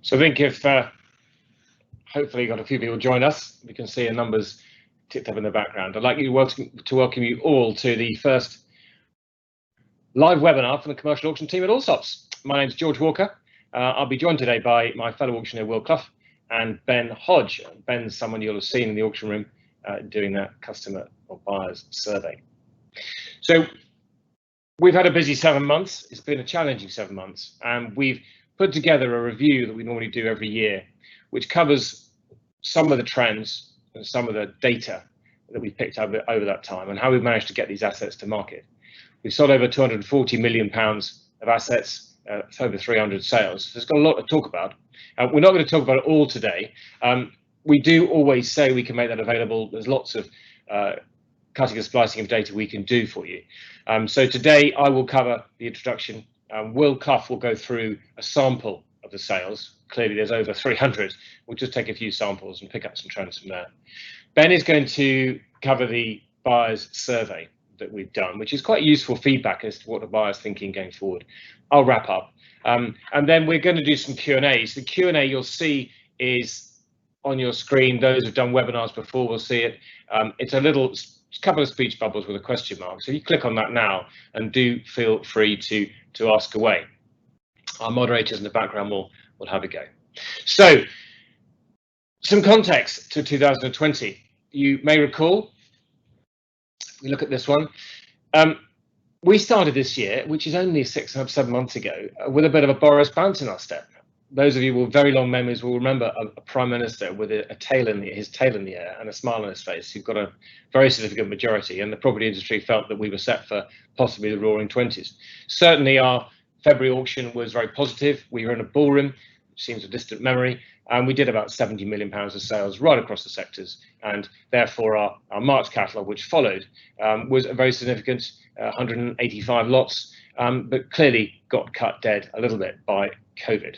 So I think if hopefully got a few people join us, we can see the numbers ticked up in the background. I'd like to welcome you all to the first live webinar from the commercial auction team at Allsop. My name's George Walker. I'll be joined today by my fellow auctioneer Will Clough and Ben Hodge. Ben's someone you'll have seen in the auction room doing that customer or buyers survey. So we've had a busy 7 months. It's been a challenging 7 months, and we've put together a review that we normally do every year, which covers some of the trends and some of the data that we've picked up over that time and how we've managed to get these assets to market. We've sold over £240 million of assets, it's over 300 sales. So it's got a lot to talk about. We're not going to talk about it all today. We do always say we can make that available. There's lots of cutting and splicing of data we can do for you. So today I will cover the introduction. Will Clough will go through a sample of the sales. Clearly there's over 300. We'll just take a few samples and pick up some trends from there. Ben is going to cover the buyers survey that we've done, which is quite useful feedback as to what the buyer's thinking going forward. I'll wrap up. And then we're going to do some Q&As. The Q&A you'll see is on your screen. Those who've done webinars before will see it. It's a couple of speech bubbles with a question mark. So you click on that now and do feel free to ask away. Our moderators in the background will have a go. So some context to 2020. You may recall, we look at this one. We started this year, which is only 6 or 7 months ago, with a bit of a Boris bounce in our step. Those of you with very long memories will remember a prime minister with his tail in the air and a smile on his face, who got a very significant majority, and the property industry felt that we were set for possibly the roaring 20s. Certainly our February auction was very positive. We were in a ballroom, which seems a distant memory, and we did about £70 million of sales right across the sectors, and therefore our March catalogue, which followed, was a very significant 185 lots, but clearly got cut dead a little bit by COVID.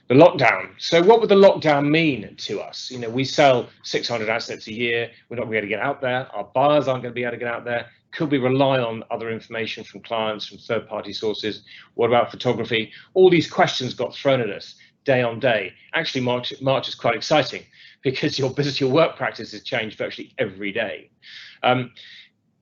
The lockdown. So what would the lockdown mean to us? You know, we sell 600 assets a year. We're not going to be able to get out there. Our buyers aren't going to be able to get out there. Could we rely on other information from clients, from third-party sources? What about photography? All these questions got thrown at us day on day. Actually, March is quite exciting because your work practices change virtually every day.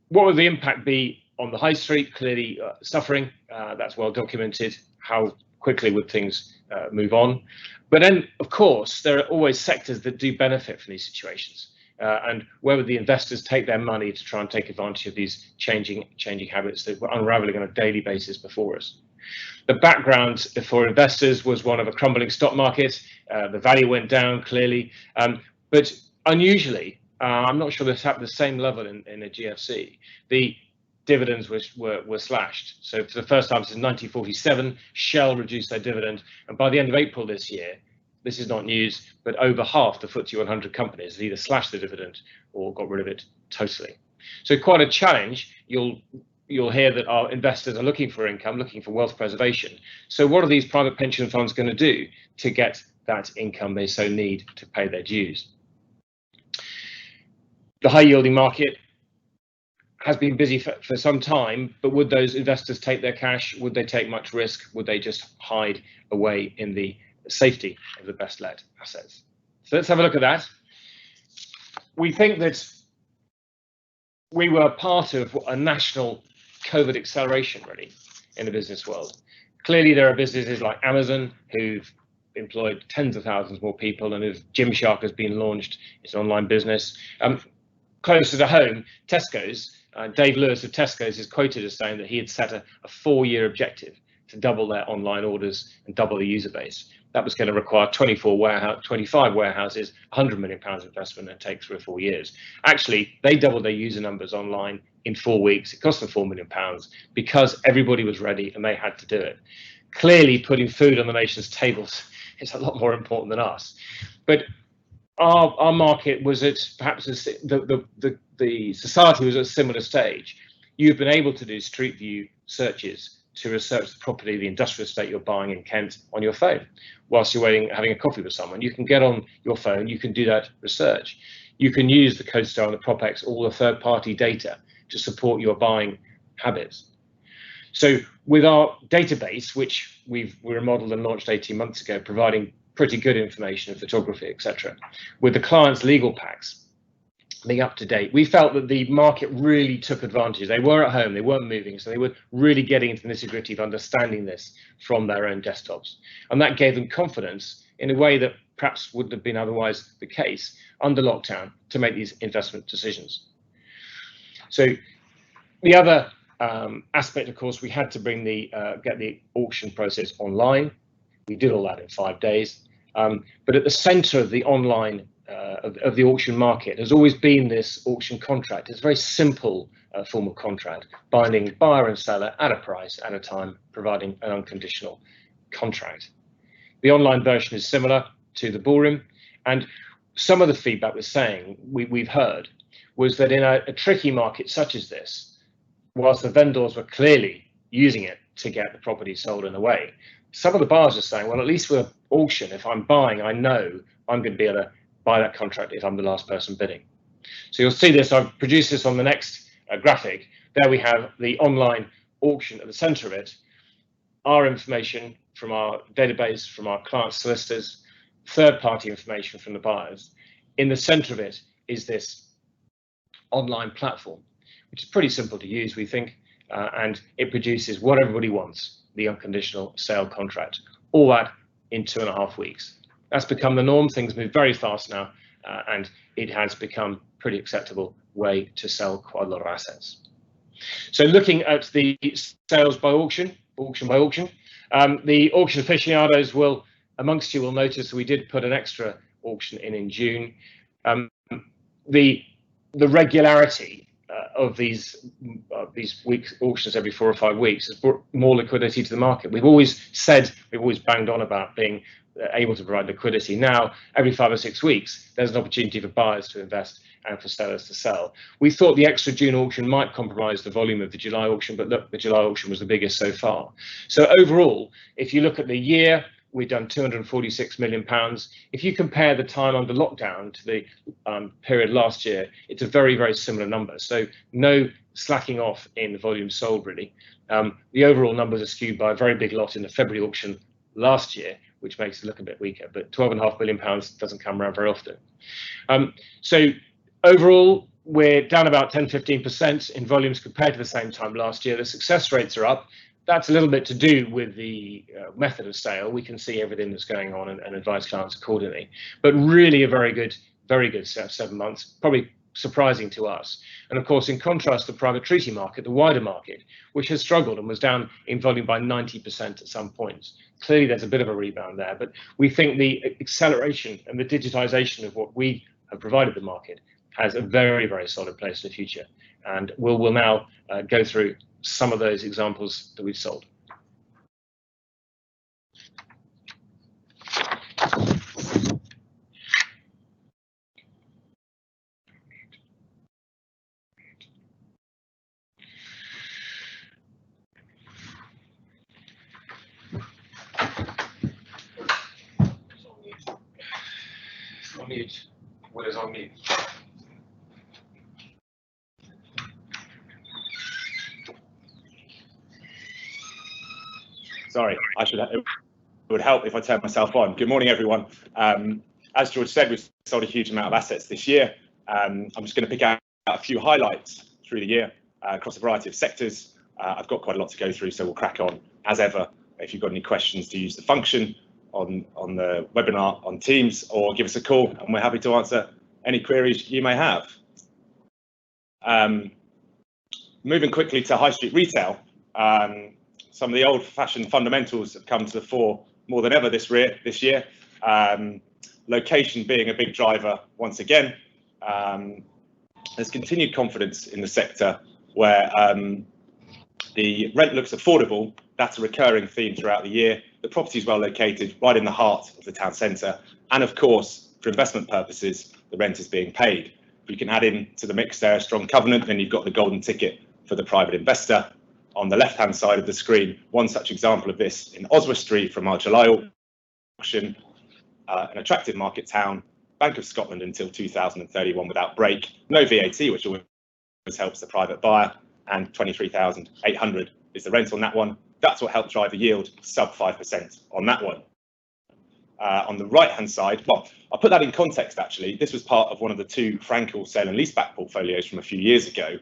What would the impact be on the high street? Clearly suffering. That's well documented. How quickly would things move on? But then, of course, there are always sectors that do benefit from these situations. And where would the investors take their money to try and take advantage of these changing habits that were unraveling on a daily basis before us? The background for investors was one of a crumbling stock market. The value went down clearly, but unusually, I'm not sure this happened at the same level in the GFC. The dividends were slashed. So for the first time since 1947, Shell reduced their dividend, and by the end of April this year, this is not news, but over half the FTSE 100 companies have either slashed the dividend or got rid of it totally. So quite a challenge. You'll hear that our investors are looking for income, looking for wealth preservation. So what are these private pension funds going to do to get that income they so need to pay their dues? The high yielding market has been busy for some time, but would those investors take their cash? Would they take much risk? Would they just hide away in the safety of the best let assets? So let's have a look at that. We think that we were part of a national COVID acceleration really in the business world. Clearly there are businesses like Amazon who've employed tens of thousands more people, and if Gymshark has been launched, it's an online business. Closer to home, Tesco's, Dave Lewis of Tesco's is quoted as saying that he had set a 4-year objective to double their online orders and double the user base. That was going to require 25 warehouses, £100 million investment, and take 3 or 4 years. Actually, they doubled their user numbers online in 4 weeks. It cost them £4 million because everybody was ready and they had to do it. Clearly, putting food on the nation's tables is a lot more important than us. But our market was at perhaps the society was at a similar stage. You've been able to do street view searches to research the property, the industrial estate you're buying in Kent on your phone whilst you're having a coffee with someone. You can get on your phone, you can do that research. You can use the CoStar and the PropX, all the third-party data to support your buying habits. So with our database, which we remodeled and launched 18 months ago, providing pretty good information, photography, etc. With the client's legal packs being up to date, we felt that the market really took advantage. They were at home, they weren't moving, so they were really getting into the nitty-gritty of understanding this from their own desktops. And that gave them confidence in a way that perhaps wouldn't have been otherwise the case under lockdown to make these investment decisions. So the other aspect, of course, we had to bring get the auction process online. We did all that in 5 days. But at the centre of the online of the auction market has always been this auction contract. It's a very simple form of contract, binding buyer and seller at a price at a time, providing an unconditional contract. The online version is similar to the ballroom, and some of the feedback we've heard was that in a tricky market such as this, whilst the vendors were clearly using it to get the property sold in a way, some of the buyers are saying, well, at least with auction, if I'm buying, I know I'm going to be able to buy that contract if I'm the last person bidding. So you'll see this, I've produced this on the next graphic. There we have the online auction at the center of it, our information from our database, from our client solicitors, third-party information from the buyers. In the center of it is this online platform, which is pretty simple to use, we think, and it produces what everybody wants, the unconditional sale contract, all that in 2.5 weeks. That's become the norm. Things move very fast now, and it has become a pretty acceptable way to sell quite a lot of assets. So looking at the sales by auction by auction, the auction aficionados amongst you will notice we did put an extra auction in June. The regularity of these week auctions every 4 or 5 weeks has brought more liquidity to the market. We've always banged on about being able to provide liquidity. Now, every 5 or 6 weeks, there's an opportunity for buyers to invest and for sellers to sell. We thought the extra June auction might compromise the volume of the July auction, but look, the July auction was the biggest so far. So overall, if you look at the year, we've done £246 million. If you compare the time under lockdown to the period last year, it's a very, very similar number. So no slacking off in the volume sold, really. The overall numbers are skewed by a very big lot in the February auction last year, which makes it look a bit weaker, but £12.5 million doesn't come around very often. So overall, we're down about 10–15% in volumes compared to the same time last year. The success rates are up. That's a little bit to do with the method of sale. We can see everything that's going on and advise clients accordingly. But really a very good 7 months, probably surprising to us. And of course, in contrast to the private treaty market, the wider market, which has struggled and was down in volume by 90% at some points. Clearly, there's a bit of a rebound there, but we think the acceleration and the digitization of what we have provided the market has a very, very solid place in the future. And we'll now go through some of those examples that we've sold. On mute. What is on mute? Sorry, it would help if I turned myself on. Good morning, everyone. As George said, we've sold a huge amount of assets this year. I'm just going to pick out a few highlights through the year across a variety of sectors. I've got quite a lot to go through, so we'll crack on. As ever, if you've got any questions, to use the function on the webinar on Teams, or give us a call, and we're happy to answer any queries you may have. Moving quickly to high street retail. Some of the old-fashioned fundamentals have come to the fore more than ever this year. Location being a big driver once again. There's continued confidence in the sector where the rent looks affordable. That's a recurring theme throughout the year. The property is well located, right in the heart of the town centre. And of course, for investment purposes, the rent is being paid. You can add in to the mix there a strong covenant, then you've got the golden ticket for the private investor. On the left-hand side of the screen, one such example of this in Oswestry Street from our July auction, an attractive market town, Bank of Scotland until 2031 without break, no VAT, which always helps the private buyer, and 23,800 is the rent on that one. That's what helped drive the yield sub 5% on that one. on the right-hand side. Well, I'll put that in context, actually. This was part of one of the two Frankel sale and leaseback portfolios from a few years ago,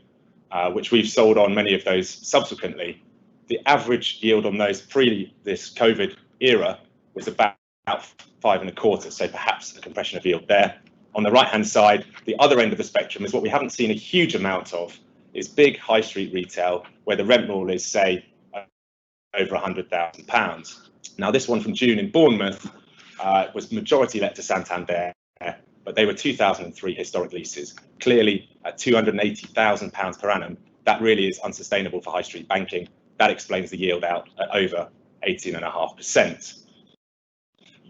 which we've sold on many of those subsequently. The average yield on those pre this COVID era was about 5.25, so perhaps a compression of yield there. On the right-hand side, the other end of the spectrum is what we haven't seen a huge amount of, is big high street retail, where the rent roll is, say, over £100,000. Now, this one from June in Bournemouth was majority let to Santander, but they were 2003 historic leases. Clearly, at £280,000 per annum, that really is unsustainable for high street banking. That explains the yield out at over 18.5%.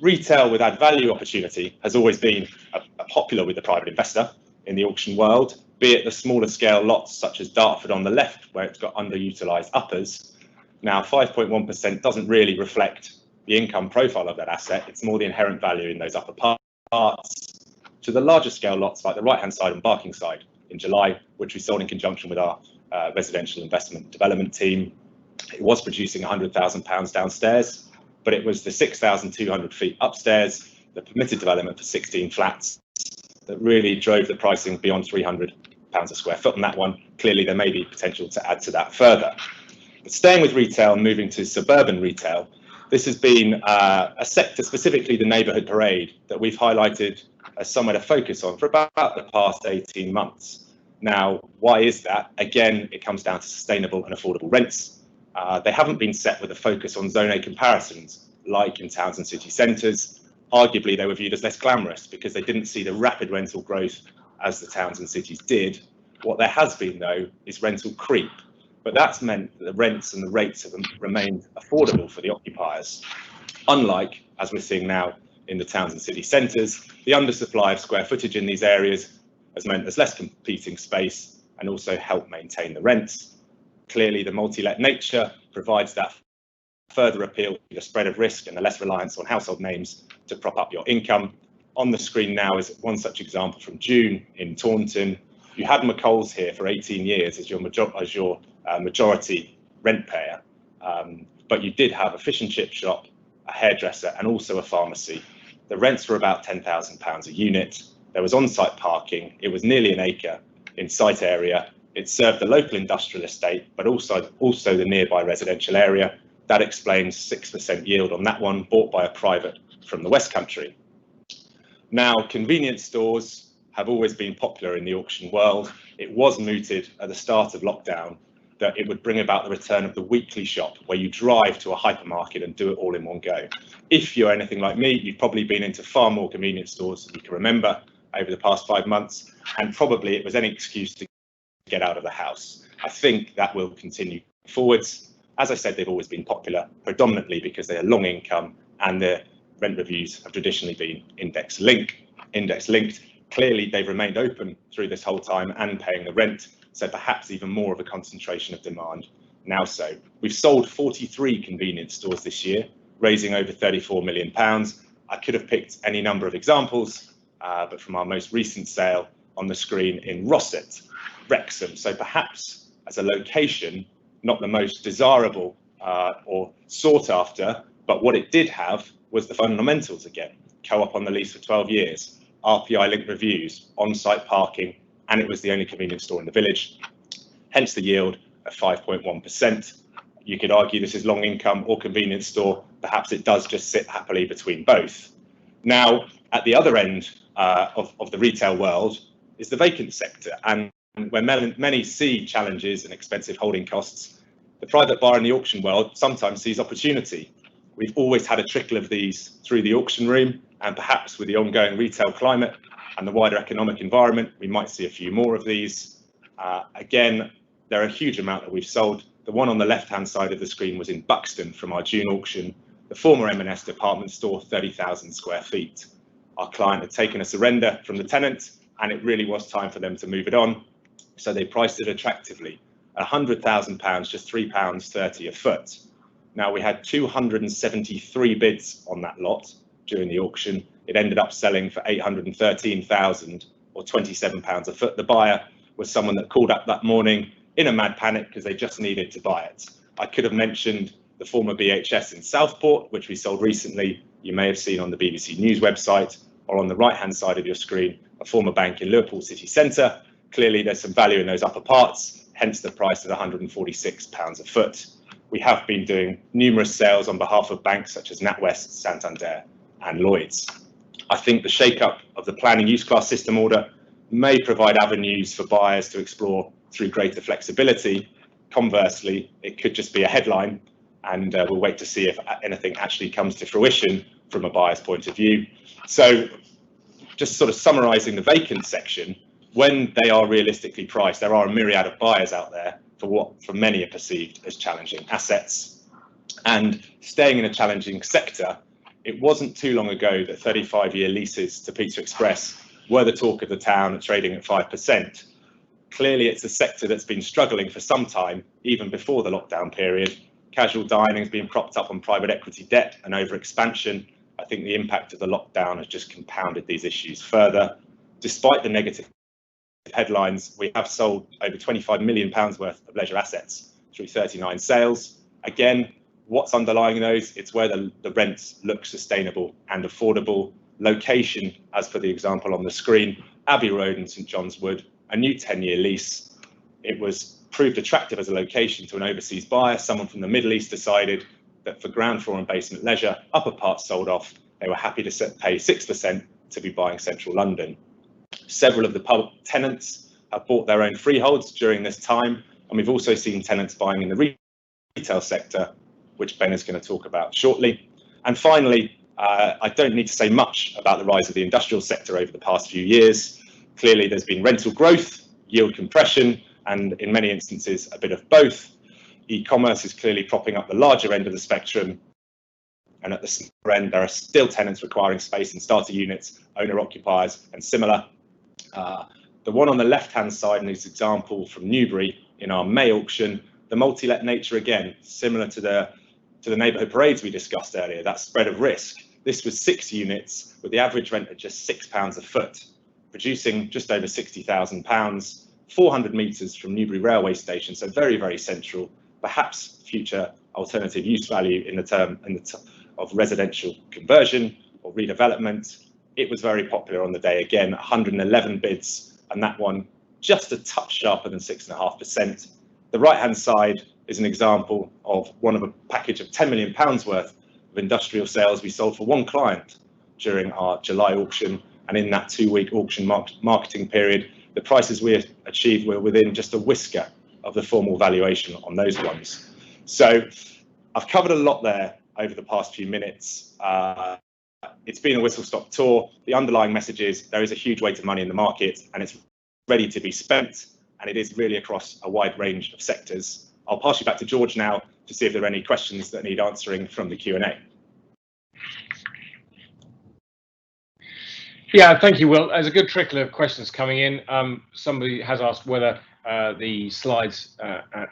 Retail with add value opportunity has always been popular with the private investor in the auction world, be it the smaller scale lots such as Dartford on the left, where it's got underutilised uppers. Now, 5.1% doesn't really reflect the income profile of that asset. It's more the inherent value in those upper parts. To the larger scale lots like the right-hand side and Barking side in July, which we sold in conjunction with our residential investment development team. It was producing £100,000 downstairs, but it was the 6,200 feet upstairs, the permitted development for 16 flats, that really drove the pricing beyond £300 a square foot on that one. Clearly, there may be potential to add to that further. But staying with retail and moving to suburban retail, this has been a sector, specifically the neighbourhood parade, that we've highlighted as somewhere to focus on for about the past 18 months. Now, why is that? Again, it comes down to sustainable and affordable rents. They haven't been set with a focus on Zone A comparisons, like in towns and city centres. Arguably, they were viewed as less glamorous because they didn't see the rapid rental growth as the towns and cities did. What there has been, though, is rental creep. But that's meant that the rents and the rates have remained affordable for the occupiers. Unlike, as we're seeing now in the towns and city centres, the undersupply of square footage in these areas has meant there's less competing space and also helped maintain the rents. Clearly, the multi-let nature provides that further appeal to the spread of risk and the less reliance on household names to prop up your income. On the screen now is one such example from June in Taunton. You had McColl's here for 18 years as your majority rent payer, but you did have a fish and chip shop, a hairdresser, and also a pharmacy. The rents were about £10,000 a unit. There was on-site parking. It was nearly an acre in site area. It served the local industrial estate, but also the nearby residential area. That explains 6% yield on that one, bought by a private from the West Country. Now, convenience stores have always been popular in the auction world. It was mooted at the start of lockdown that it would bring about the return of the weekly shop, where you drive to a hypermarket and do it all in one go. If you're anything like me, you've probably been into far more convenience stores than you can remember over the past 5 months, and probably it was any excuse to get out of the house. I think that will continue forwards. As I said, they've always been popular, predominantly because they are long income and their rent reviews have traditionally been index linked. Clearly, they've remained open through this whole time and paying the rent, so perhaps even more of a concentration of demand now so. We've sold 43 convenience stores this year, raising over £34 million. I could have picked any number of examples, but from our most recent sale on the screen in Rossett, Wrexham. So perhaps as a location, not the most desirable or sought after, but what it did have was the fundamentals again. Co-op on the lease for 12 years, RPI linked reviews, on-site parking, and it was the only convenience store in the village. Hence the yield at 5.1%. You could argue this is long income or convenience store. Perhaps it does just sit happily between both. Now, at the other end of the retail world is the vacant sector, and where many see challenges and expensive holding costs, the private buyer in the auction world sometimes sees opportunity. We've always had a trickle of these through the auction room, and perhaps with the ongoing retail climate and the wider economic environment, we might see a few more of these. Again, there are a huge amount that we've sold. The one on the left-hand side of the screen was in Buxton from our June auction, the former M&S department store, 30,000 square feet. Our client had taken a surrender from the tenant, and it really was time for them to move it on. So they priced it attractively, £100,000, just £3.30 a foot. Now, we had 273 bids on that lot during the auction. It ended up selling for £813,000 or £27 a foot. The buyer was someone that called up that morning in a mad panic because they just needed to buy it. I could have mentioned the former BHS in Southport, which we sold recently, you may have seen on the BBC News website, or on the right-hand side of your screen, a former bank in Liverpool city centre. Clearly, there's some value in those upper parts, hence the price at £146 a foot. We have been doing numerous sales on behalf of banks such as NatWest, Santander and Lloyds. I think the shake-up of the planning use class system order may provide avenues for buyers to explore through greater flexibility. Conversely, it could just be a headline, and we'll wait to see if anything actually comes to fruition from a buyer's point of view. So just sort of summarising the vacant section, when they are realistically priced, there are a myriad of buyers out there for what for many are perceived as challenging assets. And staying in a challenging sector, it wasn't too long ago that 35-year leases to Pizza Express were the talk of the town and trading at 5%. Clearly, it's a sector that's been struggling for some time, even before the lockdown period. Casual dining has been propped up on private equity debt and over-expansion. I think the impact of the lockdown has just compounded these issues further. Despite the negative headlines, we have sold over £25 million worth of leisure assets through 39 sales. Again, what's underlying those? It's where the rents look sustainable and affordable. Location, as per the example on the screen, Abbey Road in St John's Wood, a new 10-year lease. It was proved attractive as a location to an overseas buyer. Someone from the Middle East decided that for ground floor and basement leisure, upper parts sold off. They were happy to pay 6% to be buying central London. Several of the pub tenants have bought their own freeholds during this time, and we've also seen tenants buying in the retail sector, which Ben is going to talk about shortly. And finally, I don't need to say much about the rise of the industrial sector over the past few years. Clearly, there's been rental growth, yield compression, and in many instances, a bit of both. E-commerce is clearly propping up the larger end of the spectrum. And at the smaller end, there are still tenants requiring space in starter units, owner-occupiers, and similar. The one on the left-hand side in this example from Newbury in our May auction, the multi-let nature again, similar to the neighbourhood parades we discussed earlier, that spread of risk. This was 6 units with the average rent at just £6 a foot, producing just over £60,000, 400 metres from Newbury railway station, so very, very central, perhaps future alternative use value in the term of residential conversion or redevelopment. It was very popular on the day, again, 111 bids, and that one just a touch sharper than 6.5%. The right-hand side is an example of one of a package of £10 million worth of industrial sales we sold for one client during our July auction, and in that 2-week auction marketing period, the prices we achieved were within just a whisker of the formal valuation on those ones. So I've covered a lot there over the past few minutes. It's been a whistle-stop tour. The underlying message is there is a huge weight of money in the market and it's ready to be spent, and it is really across a wide range of sectors. I'll pass you back to George now to see if there are any questions that need answering from the Q&A. Yeah, thank you, Will. There's a good trickle of questions coming in. Somebody has asked whether the slides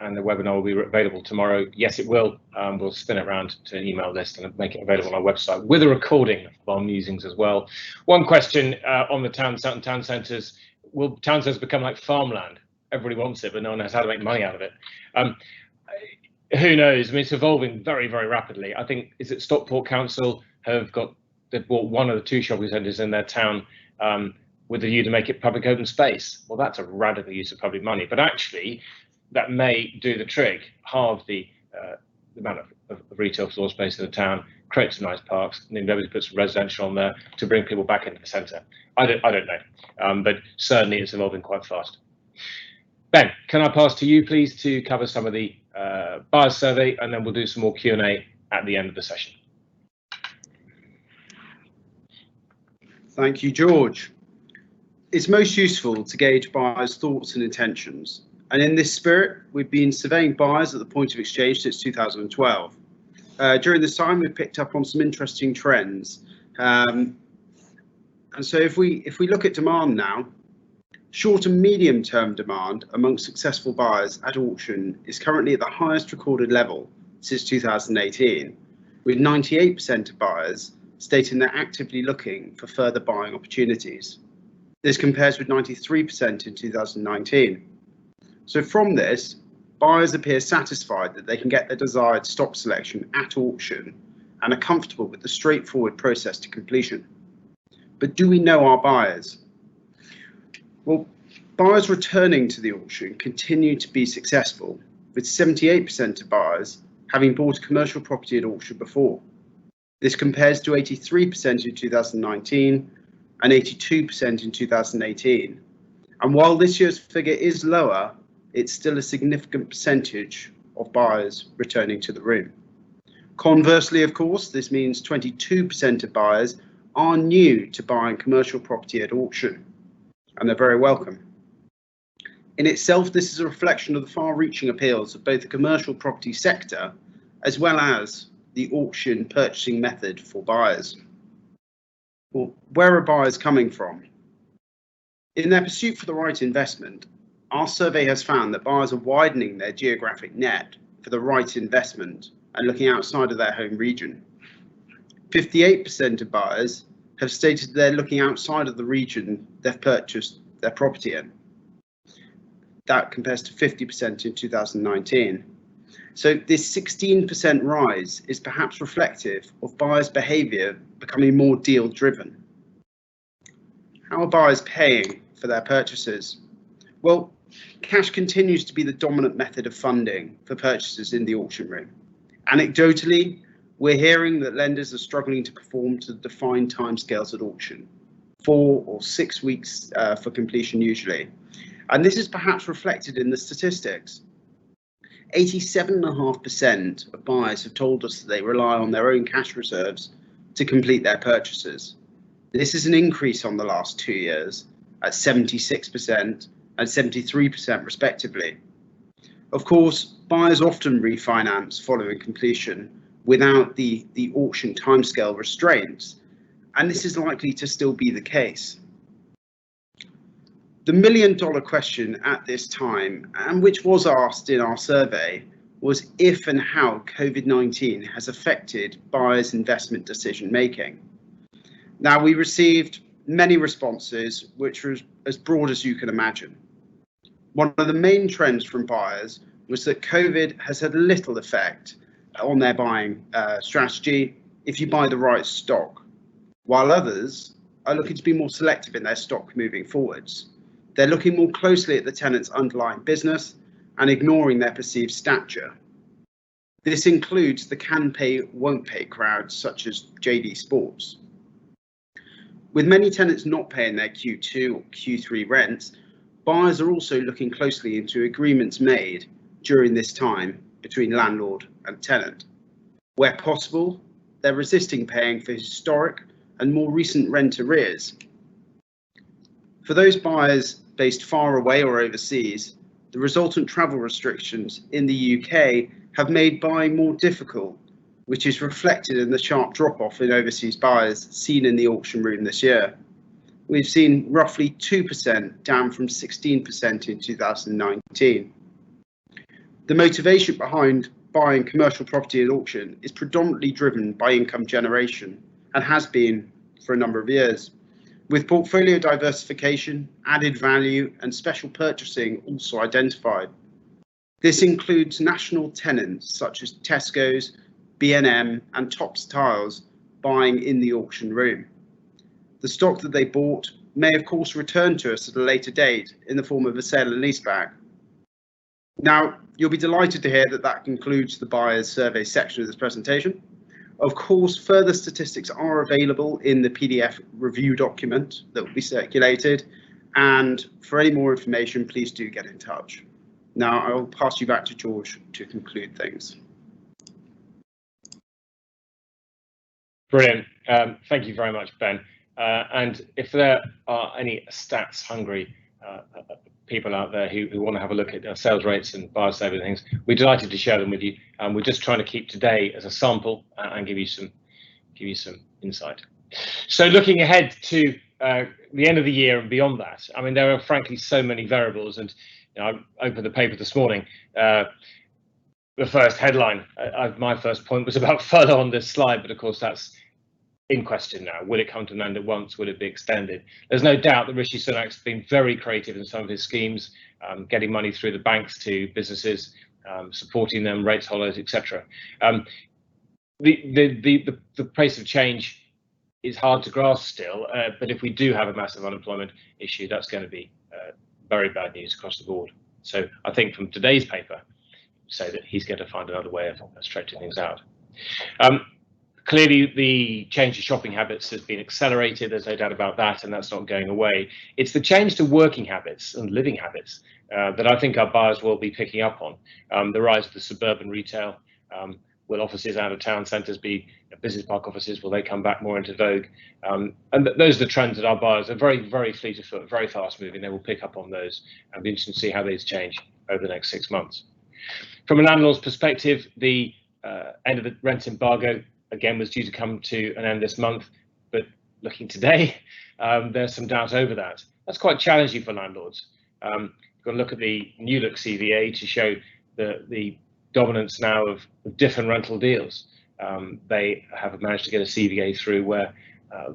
and the webinar will be available tomorrow. Yes, it will. We'll spin it around to an email list and make it available on our website with a recording of our musings as well. One question on the town centres: will town centres become like farmland? Everybody wants it, but no one knows how to make money out of it. Who knows? I mean, it's evolving very, very rapidly. I think, is it Stockport Council they've bought one of the 2 shopping centres in their town with the view to make it public open space. Well, that's a radical use of public money, but actually that may do the trick, halve the amount of retail floor space in the town, create some nice parks, and then maybe put some residential on there to bring people back into the centre. I don't know, but certainly it's evolving quite fast. Ben, can I pass to you, please, to cover some of the buyers survey, and then we'll do some more Q&A at the end of the session. Thank you, George. It's most useful to gauge buyers' thoughts and intentions, and in this spirit, we've been surveying buyers at the point of exchange since 2012. During this time, we've picked up on some interesting trends, and so if we look at demand now, short and medium-term demand amongst successful buyers at auction is currently at the highest recorded level since 2018, with 98% of buyers stating they're actively looking for further buying opportunities. This compares with 93% in 2019. So from this, buyers appear satisfied that they can get their desired stock selection at auction and are comfortable with the straightforward process to completion. But do we know our buyers? Well, buyers returning to the auction continue to be successful, with 78% of buyers having bought a commercial property at auction before. This compares to 83% in 2019 and 82% in 2018. And while this year's figure is lower, it's still a significant percentage of buyers returning to the room. Conversely, of course, this means 22% of buyers are new to buying commercial property at auction, and they're very welcome. In itself, this is a reflection of the far-reaching appeals of both the commercial property sector as well as the auction purchasing method for buyers. Well, where are buyers coming from? In their pursuit for the right investment, our survey has found that buyers are widening their geographic net for the right investment and looking outside of their home region. 58% of buyers have stated they're looking outside of the region they've purchased their property in. That compares to 50% in 2019. So this 16% rise is perhaps reflective of buyers' behaviour becoming more deal driven. How are buyers paying for their purchases? Well, cash continues to be the dominant method of funding for purchases in the auction room. Anecdotally, we're hearing that lenders are struggling to perform to the defined timescales at auction, 4 or 6 weeks for completion usually. And this is perhaps reflected in the statistics. 87.5% of buyers have told us that they rely on their own cash reserves to complete their purchases. This is an increase on the last 2 years at 76% and 73% respectively. Of course, buyers often refinance following completion without the auction timescale restraints, and this is likely to still be the case. The million-dollar question at this time, and which was asked in our survey, was if and how COVID-19 has affected buyers' investment decision making. Now, we received many responses, which were as broad as you can imagine. One of the main trends from buyers was that COVID has had little effect on their buying strategy if you buy the right stock, while others are looking to be more selective in their stock moving forwards. They're looking more closely at the tenant's underlying business and ignoring their perceived stature. This includes the can pay, won't pay crowds such as JD Sports. With many tenants not paying their Q2 or Q3 rents, buyers are also looking closely into agreements made during this time between landlord and tenant. Where possible, they're resisting paying for historic and more recent rent arrears. For those buyers based far away or overseas, the resultant travel restrictions in the UK have made buying more difficult, which is reflected in the sharp drop-off in overseas buyers seen in the auction room this year. We've seen roughly 2% down from 16% in 2019. The motivation behind buying commercial property at auction is predominantly driven by income generation and has been for a number of years, with portfolio diversification, added value and special purchasing also identified. This includes national tenants such as Tesco's, B&M and Topps Tiles buying in the auction room. The stock that they bought may of course return to us at a later date in the form of a sale and leaseback. Now, you'll be delighted to hear that concludes the buyers survey section of this presentation. Of course, further statistics are available in the PDF review document that will be circulated, and for any more information, please do get in touch. Now, I will pass you back to George to conclude things. Brilliant. Thank you very much, Ben. And if there are any stats hungry people out there who want to have a look at sales rates and buyer survey things, we're delighted to share them with you. We're just trying to keep today as a sample and give you some insight. So looking ahead to the end of the year and beyond that, I mean, there are frankly so many variables, and I opened the paper this morning. The first headline, my first point was about furlough on this slide, but of course that's in question now. Will it come to an end at once? Will it be extended? There's no doubt that Rishi Sunak's been very creative in some of his schemes, getting money through the banks to businesses, supporting them, rates holidays, etc. the pace of change is hard to grasp still, but if we do have a massive unemployment issue, that's going to be very bad news across the board. So I think from today's paper, say that he's going to find another way of straightening things out. Clearly, the change to shopping habits has been accelerated. There's no doubt about that, and that's not going away. It's the change to working habits and living habits that I think our buyers will be picking up on. The rise of the suburban retail. Will offices out of town centres be business park offices? Will they come back more into vogue? And those are the trends that our buyers are very, very fleet of foot, very fast moving. They will pick up on those, and be interesting to see how these change over the next 6 months. From a landlord's perspective, the end of the rent embargo again was due to come to an end this month, but looking today, there's some doubt over that. That's quite challenging for landlords. You've got to look at the New Look CVA to show the dominance now of different rental deals. They have managed to get a CVA through where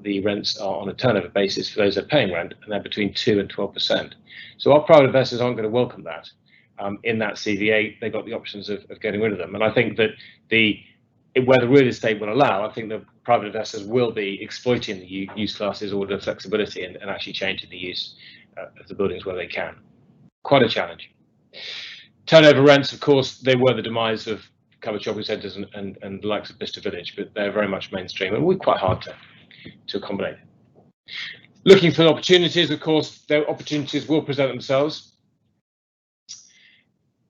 the rents are on a turnover basis for those that are paying rent, and they're between 2 and 12%. So our private investors aren't going to welcome that. In that CVA, they've got the options of getting rid of them. And I think that where the real estate will allow, I think the private investors will be exploiting the use classes or the flexibility and actually changing the use of the buildings where they can. Quite a challenge. Turnover rents, of course, they were the demise of covered shopping centres and the likes of Bicester Village, but they're very much mainstream and we're quite hard to accommodate. Looking for opportunities, of course, their opportunities will present themselves.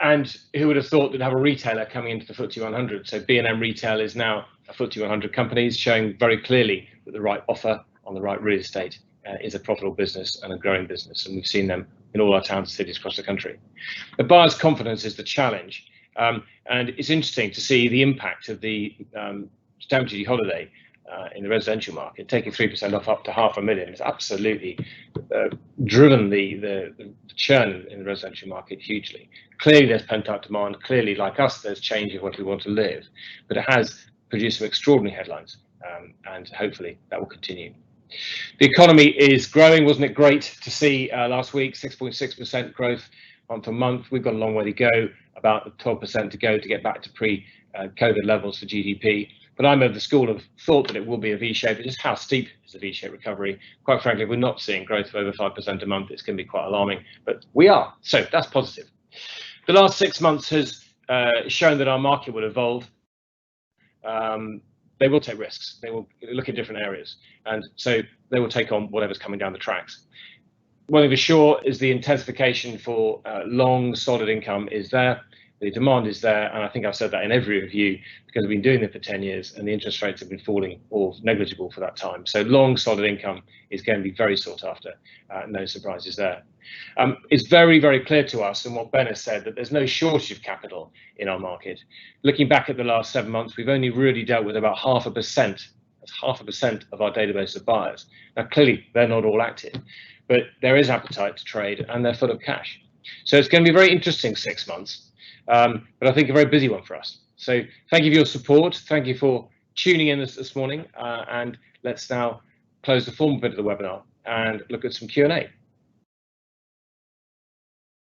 And who would have thought that have a retailer coming into the FTSE 100? So B&M Retail is now a FTSE 100 company, showing very clearly that the right offer on the right real estate is a profitable business and a growing business. And we've seen them in all our towns and cities across the country. The buyer's confidence is the challenge. And it's interesting to see the impact of the stamp duty holiday in the residential market, taking 3% off up to $500,000. It's absolutely driven the churn in the residential market hugely. Clearly, there's pent-up demand. Clearly, like us, there's change in what we want to live. But it has produced some extraordinary headlines, and hopefully that will continue. The economy is growing. Wasn't it great to see last week, 6.6% growth month on month? We've got a long way to go, about 12% to go to get back to pre-COVID levels for GDP. But I'm of the school of thought that it will be a V-shape. Just how steep is the V-shaped recovery? Quite frankly, we're not seeing growth of over 5% a month. It's going to be quite alarming, but we are. So that's positive. The last 6 months has shown that our market will evolve. They will take risks. They will look at different areas. And so they will take on whatever's coming down the tracks. One thing for sure is the intensification for long, solid income is there. The demand is there, and I think I've said that in every review because we've been doing it for 10 years and the interest rates have been falling or negligible for that time. So long, solid income is going to be very sought after, no surprises there. It's very, very clear to us, and what Ben has said, that there's no shortage of capital in our market. Looking back at the last 7 months, we've only really dealt with about 0.5%. That's 0.5% of our database of buyers. Now, clearly, they're not all active, but there is appetite to trade and they're full of cash. So it's going to be a very interesting 6 months. But I think a very busy one for us. So thank you for your support. Thank you for tuning in this morning. And let's now close the formal bit of the webinar and look at some Q&A.